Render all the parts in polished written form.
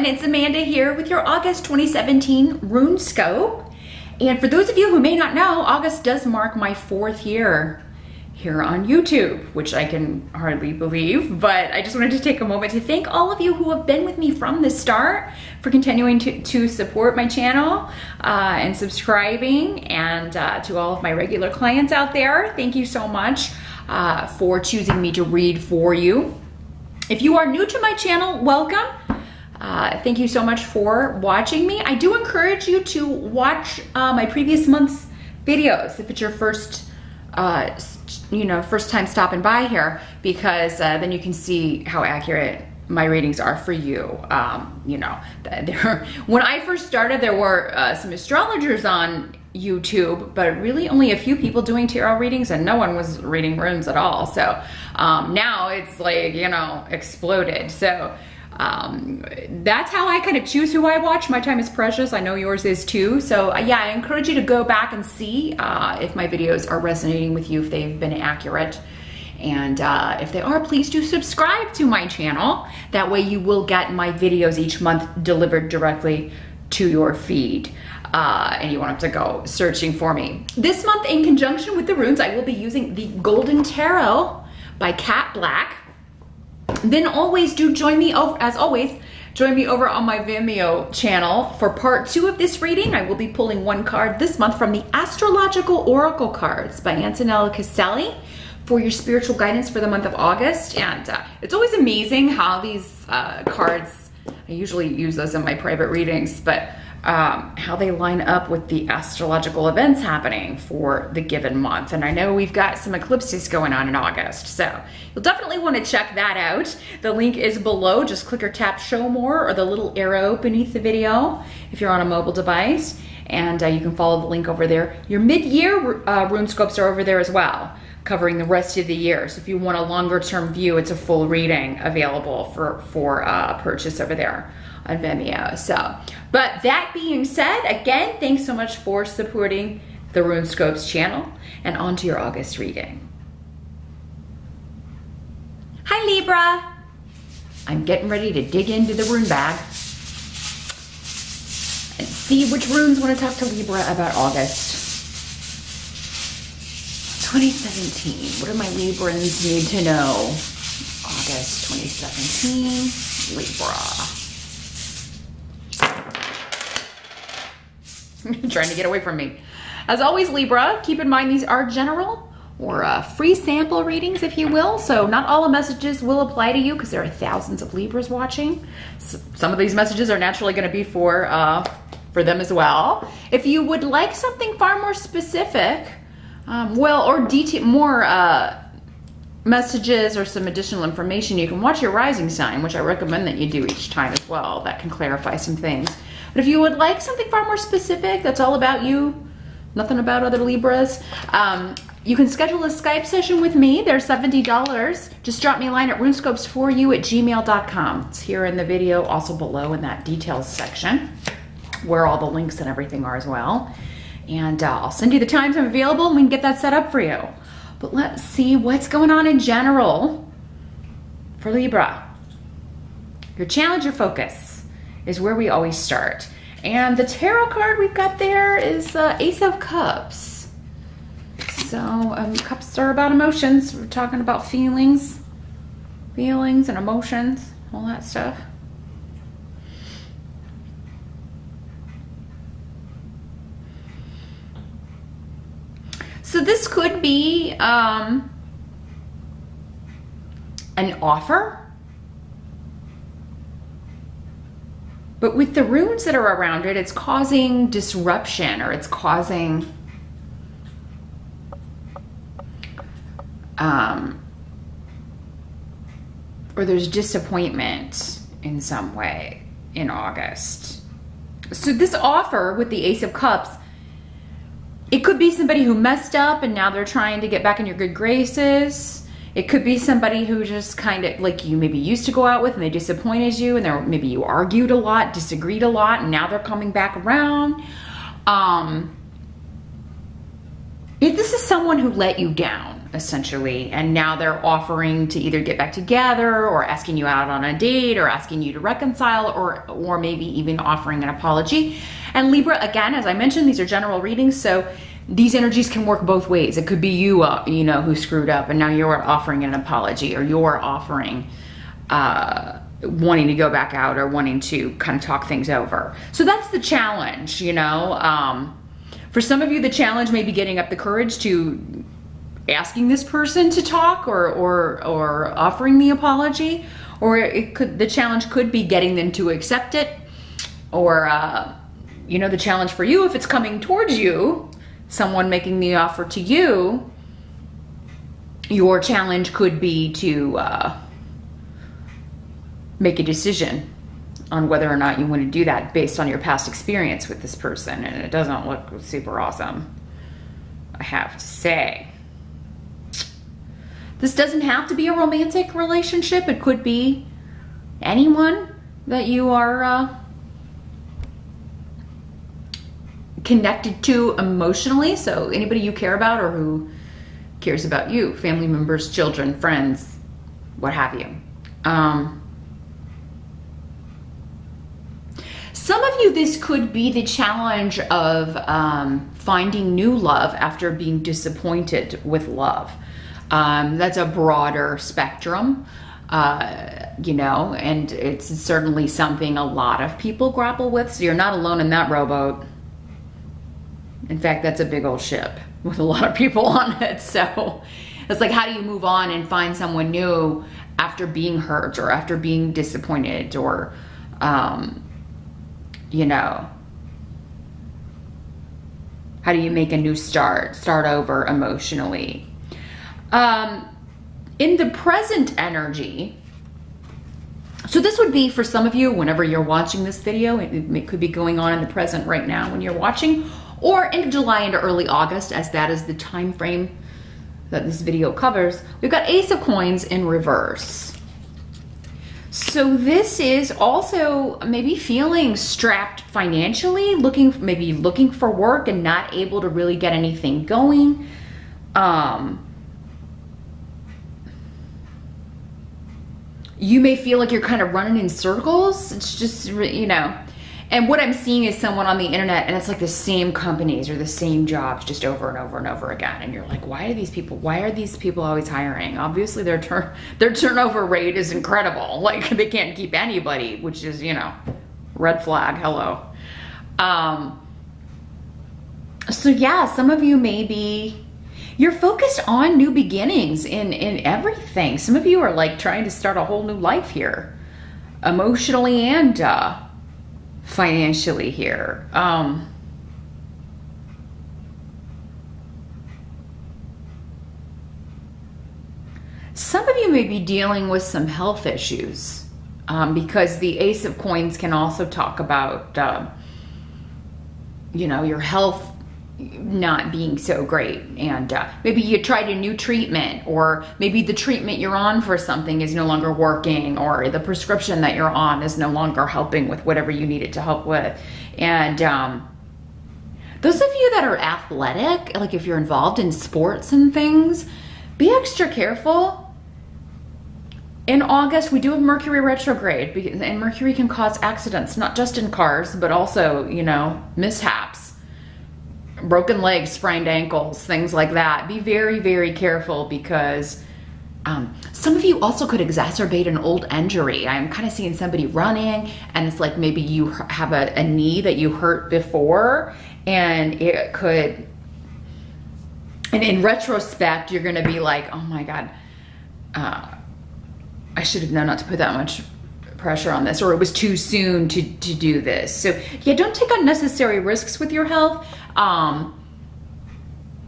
and it's Amanda here with your August 2017 RuneScope. And for those of you who may not know, August does mark my 4th year here on YouTube, which I can hardly believe, but I just wanted to take a moment to thank all of you who have been with me from the start, for continuing to support my channel and subscribing, and to all of my regular clients out there, thank you so much for choosing me to read for you. If you are new to my channel, welcome. Thank you so much for watching me. I do encourage you to watch my previous month's videos if it's your first time stopping by here, because then you can see how accurate my readings are for you. When I first started, there were some astrologers on YouTube, but really only a few people doing tarot readings, and no one was reading runes at all. So now it's like, exploded. So that's how I kind of choose who I watch. My time is precious. I know yours is too. So yeah, I encourage you to go back and see if my videos are resonating with you, if they've been accurate. And if they are, please do subscribe to my channel. That way you will get my videos each month delivered directly to your feed. And you won't have to go searching for me. This month, in conjunction with the runes, I will be using the Golden Tarot by Cat Black. Then always do join me over, as always, join me over on my Vimeo channel for part 2 of this reading. I will be pulling one card this month from the Astrological Oracle cards by Antonella Castelli for your spiritual guidance for the month of August. And it's always amazing how these cards, I usually use those in my private readings, but how they line up with the astrological events happening for the given month. And I know we've got some eclipses going on in August, so you'll definitely want to check that out. The link is below. Just click or tap show more, or the little arrow beneath the video if you're on a mobile device, and you can follow the link over there. Your mid-year RuneScopes are over there as well, covering the rest of the year. So if you want a longer term view, it's a full reading available for purchase over there on Vimeo. So, but that being said, again, thanks so much for supporting the RuneScopes channel, and on to your August reading. Hi Libra, I'm getting ready to dig into the rune bag and see which runes want to talk to Libra about August 2017. What do my Librans need to know? August 2017, Libra. Trying to get away from me. As always, Libra, keep in mind these are general or free sample readings, if you will. So not all the messages will apply to you, because there are thousands of Libras watching. So some of these messages are naturally going to be for them as well. If you would like something far more specific, more messages or some additional information, you can watch your rising sign, which I recommend that you do each time as well. That can clarify some things. But if you would like something far more specific, that's all about you, nothing about other Libras, you can schedule a Skype session with me. They're $70. Just drop me a line at runescopesforyou@gmail.com. It's here in the video, also below in that details section, where all the links and everything are as well. And I'll send you the times I'm available, and we can get that set up for you. But let's see what's going on in general for Libra. Your challenge, your focus is where we always start. And the tarot card we've got there is Ace of Cups. So cups are about emotions. We're talking about feelings and emotions, all that stuff. So this could be an offer. But with the runes that are around it, it's causing disruption, or it's causing or there's disappointment in some way in August. So this offer with the Ace of Cups, it could be somebody who messed up and now they're trying to get back in your good graces. It could be somebody who just kind of, like, you maybe used to go out with and they disappointed you, and maybe you argued a lot, disagreed a lot, and now they're coming back around. If this is someone who let you down, essentially. And now they're offering to either get back together or asking you out on a date or asking you to reconcile or maybe even offering an apology. And Libra, again, as I mentioned, these are general readings, so these energies can work both ways. It could be you, you know, who screwed up and now you're offering an apology, or you're offering, wanting to go back out or wanting to kind of talk things over. So that's the challenge, you know. For some of you, the challenge may be getting up the courage to asking this person to talk or offering the apology, or the challenge could be getting them to accept it, or you know, the challenge for you, if it's coming towards you, someone making the offer to you, your challenge could be to make a decision on whether or not you want to do that based on your past experience with this person. And it doesn't look super awesome, I have to say. This doesn't have to be a romantic relationship. It could be anyone that you are connected to emotionally. So anybody you care about or who cares about you, family members, children, friends, what have you. Some of you, this could be the challenge of finding new love after being disappointed with love. That's a broader spectrum, you know, and it's certainly something a lot of people grapple with. So you're not alone in that rowboat. In fact, that's a big old ship with a lot of people on it. So it's like, how do you move on and find someone new after being hurt or after being disappointed, or, you know, how do you make a new start over emotionally? In the present energy, so this would be for some of you, whenever you're watching this video, it could be going on in the present right now when you're watching, or into July into early August, as that is the time frame that this video covers. We've got Ace of Coins in reverse. So this is also maybe feeling strapped financially, maybe looking for work and not able to really get anything going. You may feel like you're kind of running in circles. It's just, you know, and what I'm seeing is someone on the internet, and it's like the same companies or the same jobs just over and over and over again. And you're like, why are these people always hiring? Obviously their turnover rate is incredible. Like, they can't keep anybody, which is, you know, red flag, hello. So yeah, some of you maybe, you're focused on new beginnings in everything. Some of you are like trying to start a whole new life here, emotionally and financially here. Some of you may be dealing with some health issues, because the Ace of Coins can also talk about, you know, your health not being so great, and maybe you tried a new treatment, or maybe the treatment you're on for something is no longer working, or the prescription that you're on is no longer helping with whatever you need it to help with. And those of you that are athletic, like if you're involved in sports and things, be extra careful. In August, we do have Mercury retrograde, and Mercury can cause accidents, not just in cars, but also, you know, mishaps. Broken legs, sprained ankles, things like that. Be very, very careful, because some of you also could exacerbate an old injury. I'm kind of seeing somebody running, and it's like maybe you have a knee that you hurt before, and it could, and in retrospect, you're going to be like, oh my God, I should have known not to put that much pressure on this, or it was too soon to do this. So yeah, don't take unnecessary risks with your health.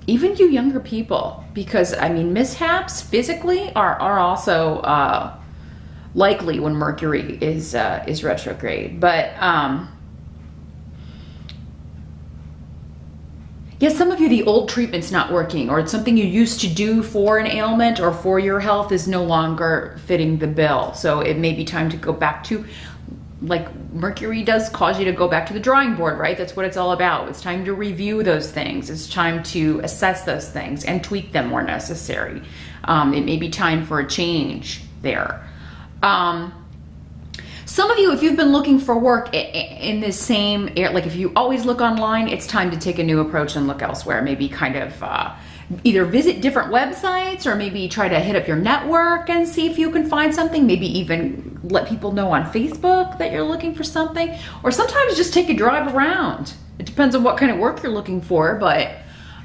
Even you younger people, because I mean, mishaps physically are also likely when Mercury is retrograde. But yeah, some of you, the old treatment's not working, or it's something you used to do for an ailment or for your health is no longer fitting the bill. So it may be time to go back to like Mercury does cause you to go back to the drawing board, right? That's what it's all about. It's time to review those things. It's time to assess those things and tweak them where necessary. It may be time for a change there. Some of you, if you've been looking for work in this same area, like if you always look online, it's time to take a new approach and look elsewhere. Maybe kind of either visit different websites, or maybe try to hit up your network and see if you can find something. Maybe even let people know on Facebook that you're looking for something, or sometimes just take a drive around. It depends on what kind of work you're looking for, but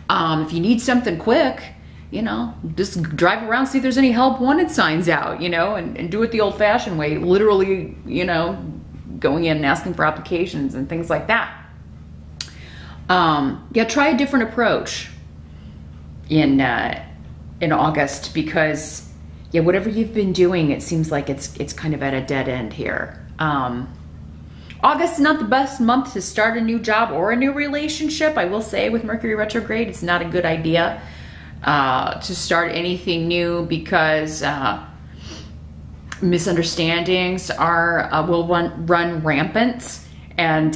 if you need something quick, you know, just drive around, see if there's any help wanted signs out, you know, and do it the old-fashioned way, literally, you know, going in and asking for applications and things like that. Yeah, try a different approach in August, because yeah, whatever you've been doing, it seems like it's kind of at a dead end here. August is not the best month to start a new job or a new relationship. I will say, with Mercury retrograde, it's not a good idea to start anything new, because misunderstandings will run rampant, and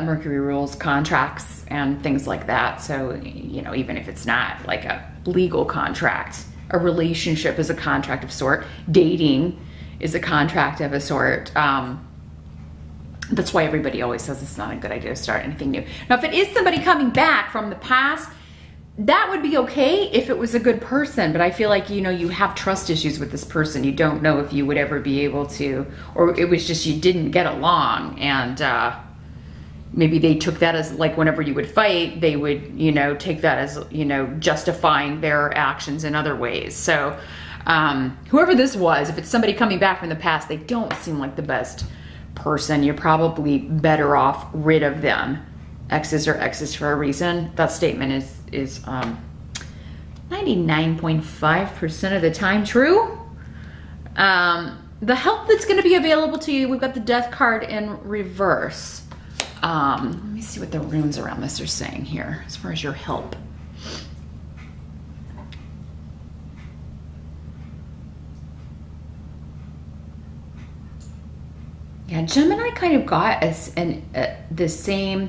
Mercury rules contracts and things like that. So, you know, even if it's not like a legal contract, a relationship is a contract of sort. Dating is a contract of a sort. That's why everybody always says it's not a good idea to start anything new. Now, if it is somebody coming back from the past, that would be okay if it was a good person, but I feel like, you know, you have trust issues with this person. You don't know if you would ever be able to, or it was just you didn't get along, and maybe they took that as, like, whenever you would fight, they would, you know, take that as, you know, justifying their actions in other ways. So whoever this was, if it's somebody coming back from the past, they don't seem like the best person. You're probably better off rid of them. Exes are exes for a reason. That statement is 99.5% of the time true. The help that's going to be available to you, we've got the Death card in reverse. Let me see what the runes around this are saying here as far as your help. Yeah, Gemini kind of got the same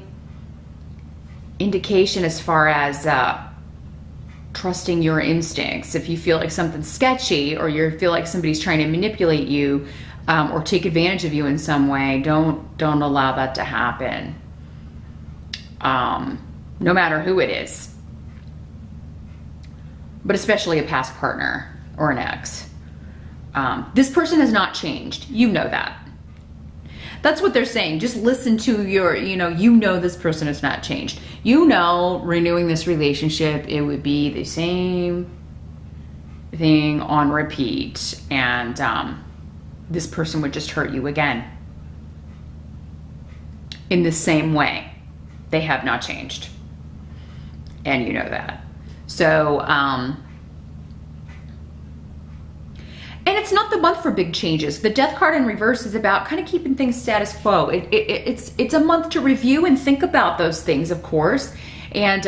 indication as far as trusting your instincts. If you feel like something's sketchy, or you feel like somebody's trying to manipulate you or take advantage of you in some way, don't allow that to happen. No matter who it is, but especially a past partner or an ex. This person has not changed. You know that. That's what they're saying. Just listen to your, you know this person has not changed. You know, renewing this relationship, it would be the same thing on repeat. And this person would just hurt you again. In the same way. They have not changed. And you know that. So, and it's not the month for big changes. The Death card in reverse is about kind of keeping things status quo. It's a month to review and think about those things, of course. And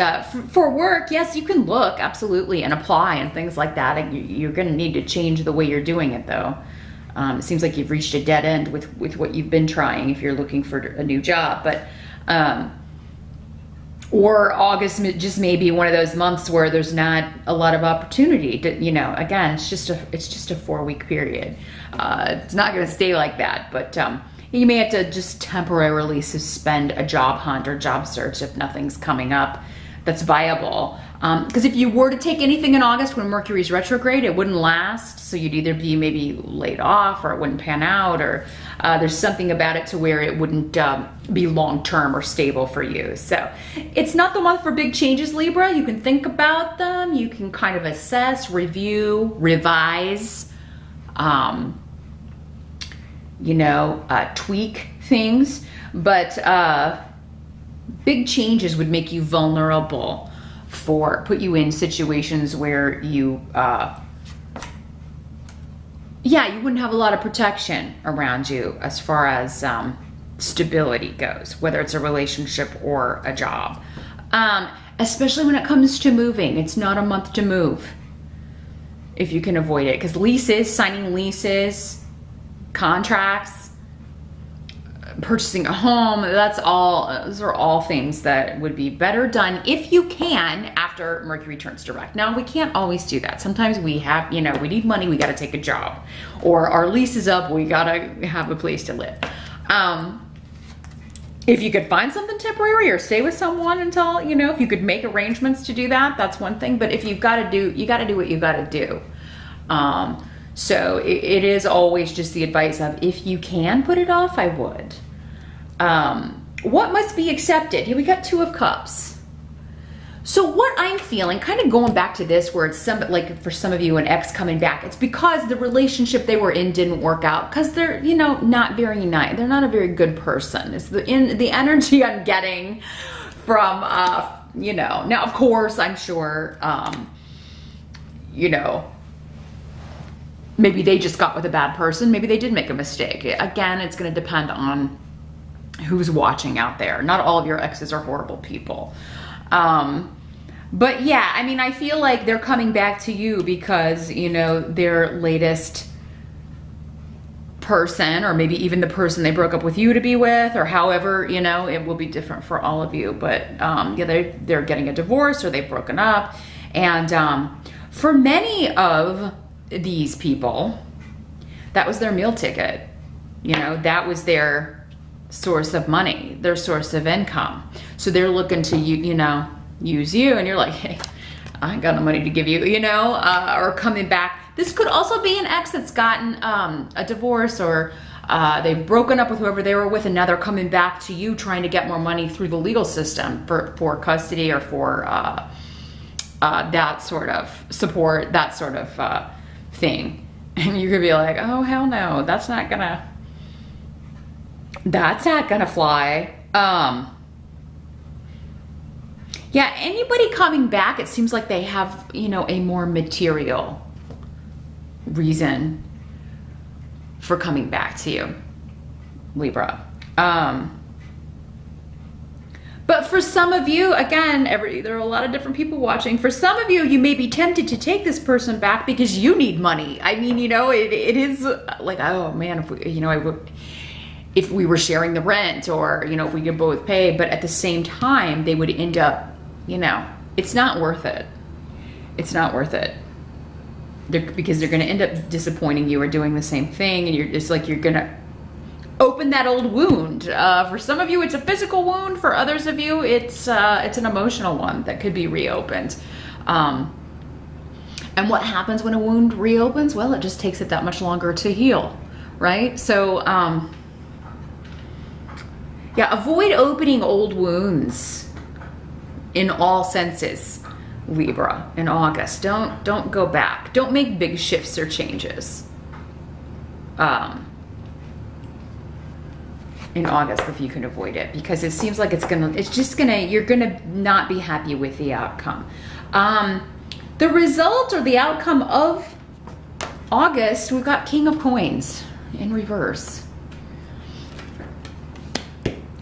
for work, yes, you can look, absolutely, and apply and things like that. And you're going to need to change the way you're doing it, though. It seems like you've reached a dead end with what you've been trying if you're looking for a new job. But or August just may be one of those months where there's not a lot of opportunity to, again, it's just a 4-week period. It's not going to stay like that, but you may have to just temporarily suspend a job hunt or job search if nothing's coming up that's viable. Because if you were to take anything in August when Mercury's retrograde, it wouldn't last. So you'd either be maybe laid off, or it wouldn't pan out, or there's something about it to where it wouldn't be long-term or stable for you. So it's not the month for big changes, Libra. You can think about them. You can kind of assess, review, revise, tweak things. But big changes would make you vulnerable, put you in situations where you you wouldn't have a lot of protection around you as far as stability goes, whether it's a relationship or a job. Especially when it comes to moving. It's not a month to move if you can avoid it, because signing leases, contracts, purchasing a home, those are all things that would be better done if you can after Mercury turns direct. Now, we can't always do that. Sometimes we have, you know, we need money, we got to take a job, or our lease is up, we got to have a place to live. If you could find something temporary or stay with someone until, you know, if you could make arrangements to do that, that's one thing. But if you've got to do, you got to do what you got to do. So it is always just the advice of, if you can put it off, I would. What must be accepted? Here we got Two of Cups. So what I'm feeling, kind of going back to this, where it's like for some of you, an ex coming back, it's because the relationship they were in didn't work out, because they're, you know, not very nice. They're not a very good person. It's the energy I'm getting from, you know, now of course I'm sure, you know, maybe they just got with a bad person. Maybe they did make a mistake. Again, it's going to depend on who's watching out there. Not all of your exes are horrible people. But yeah, I mean, I feel like they're coming back to you because, you know, their latest person, or maybe even the person they broke up with you to be with, or however, you know, it will be different for all of you. But yeah, they're getting a divorce, or they've broken up. And for many of these people, that was their meal ticket. You know, that was their source of money, their source of income. So they're looking to you know, use you, and you're like, hey, I ain't got no money to give you, you know, or coming back. This could also be an ex that's gotten a divorce, or they've broken up with whoever they were with, and now they're coming back to you trying to get more money through the legal system for custody, or for that sort of support, that sort of thing. And you could be like, oh, hell no, that's not gonna fly. Yeah, anybody coming back, it seems like they have, you know, a more material reason for coming back to you, Libra. But for some of you, again, there are a lot of different people watching. For some of you, you may be tempted to take this person back because you need money. I mean, you know, it is like, oh man, if we, you know, if we were sharing the rent, or, you know, if we could both pay, but at the same time, they would end up, you know, it's not worth it. It's not worth it. Because they're going to end up disappointing you, or doing the same thing, and it's like you're going to open that old wound. For some of you, it's a physical wound. For others of you, it's an emotional one that could be reopened. And what happens when a wound reopens? Well, it just takes it that much longer to heal, right? So, yeah, avoid opening old wounds in all senses, Libra, in August. Don't go back. Don't make big shifts or changes in August if you can avoid it, because it seems like you're gonna not be happy with the outcome. The result, or the outcome of August, we've got King of Coins in reverse.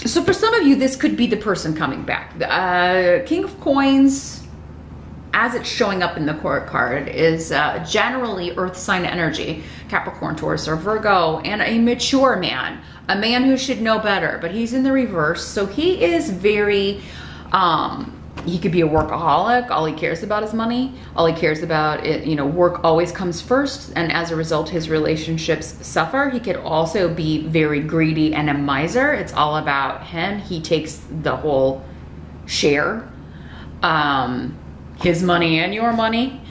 So for some of you, this could be the person coming back. King of Coins, as it's showing up in the court card, is generally earth sign energy, Capricorn, Taurus, or Virgo, and a mature man, a man who should know better, but he's in the reverse. So he is very, he could be a workaholic. All he cares about is money. All he cares about, you know, work always comes first, and as a result, his relationships suffer. He could also be very greedy and a miser. It's all about him. He takes the whole share, his money and your money.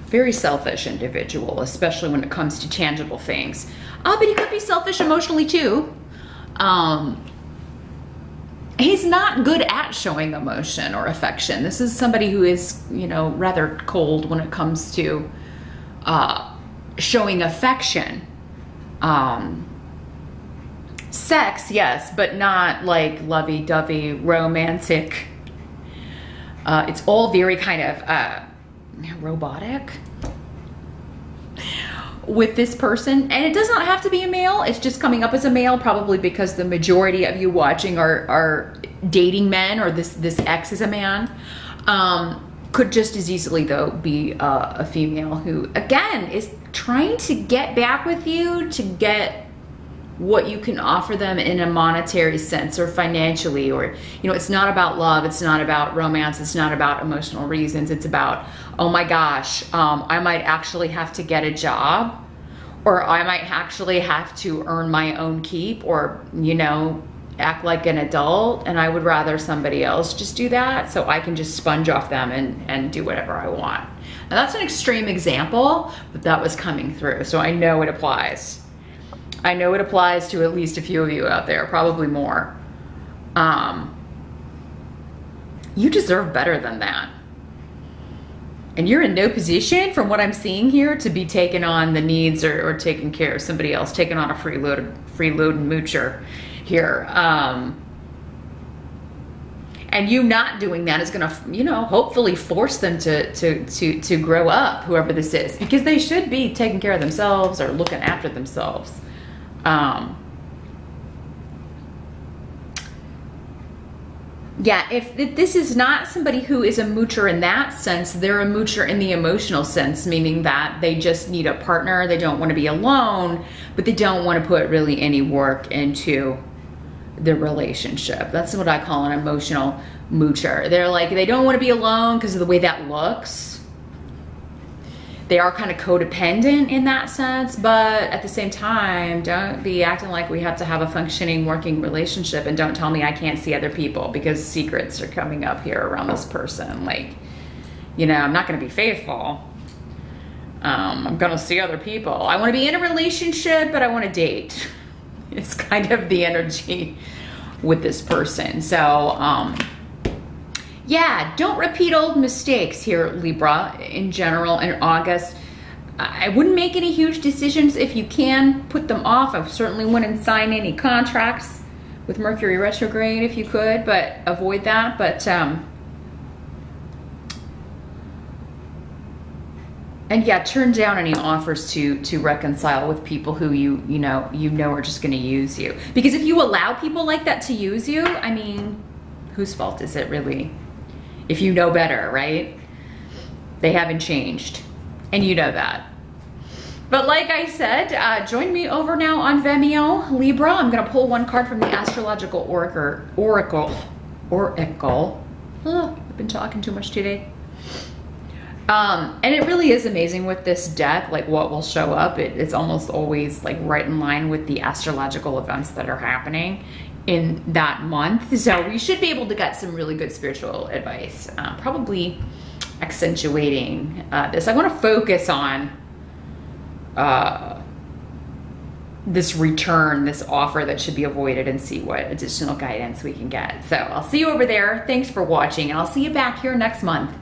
Very selfish individual, especially when it comes to tangible things. But he could be selfish emotionally too. He's not good at showing emotion or affection. This is somebody who is, you know, rather cold when it comes to showing affection. Sex, yes, but not like lovey-dovey, romantic. It's all very kind of robotic with this person. And it does not have to be a male. It's just coming up as a male, probably because the majority of you watching are dating men, or this ex is a man. Could just as easily, though, be a female who, again, is trying to get back with you, to get what you can offer them in a monetary sense or financially, or, you know, it's not about love, it's not about romance, it's not about emotional reasons. It's about, oh my gosh, I might actually have to get a job, or I might actually have to earn my own keep, or, you know, act like an adult, and I would rather somebody else just do that so I can just sponge off them and do whatever I want. Now that's an extreme example, but that was coming through, so I know it applies. I know it applies to at least a few of you out there, probably more. You deserve better than that. And you're in no position, from what I'm seeing here, to be taking on the needs or taking care of somebody else, taking on a freeload and moocher here. And you not doing that is gonna, you know, hopefully force them to grow up, whoever this is, because they should be taking care of themselves or looking after themselves. Yeah, if this is not somebody who is a moocher in that sense, they're a moocher in the emotional sense, meaning that they just need a partner, they don't want to be alone, but they don't want to put really any work into the relationship. That's what I call an emotional moocher. They're like, they don't want to be alone because of the way that looks. They are kind of codependent in that sense, but at the same time, don't be acting like we have to have a functioning, working relationship, and don't tell me I can't see other people, because secrets are coming up here around this person. Like, you know, I'm not going to be faithful. I'm going to see other people. I want to be in a relationship, but I want to date. It's kind of the energy with this person. So, yeah, don't repeat old mistakes here, Libra, in general, in August. I wouldn't make any huge decisions. If you can, put them off. I certainly wouldn't sign any contracts with Mercury retrograde if you could, but avoid that. But, and yeah, turn down any offers to reconcile with people who you know are just going to use you. Because if you allow people like that to use you, I mean, whose fault is it really? If you know better, right? They haven't changed, and you know that. But like I said, join me over now on Vimeo, Libra. I'm gonna pull one card from the Astrological Oracle. Oh, I've been talking too much today. And it really is amazing with this deck, like what will show up. It's almost always like right in line with the astrological events that are happening in that month. So we should be able to get some really good spiritual advice, probably accentuating this. I want to focus on this return, this offer that should be avoided, and see what additional guidance we can get. So I'll see you over there. Thanks for watching, and I'll see you back here next month.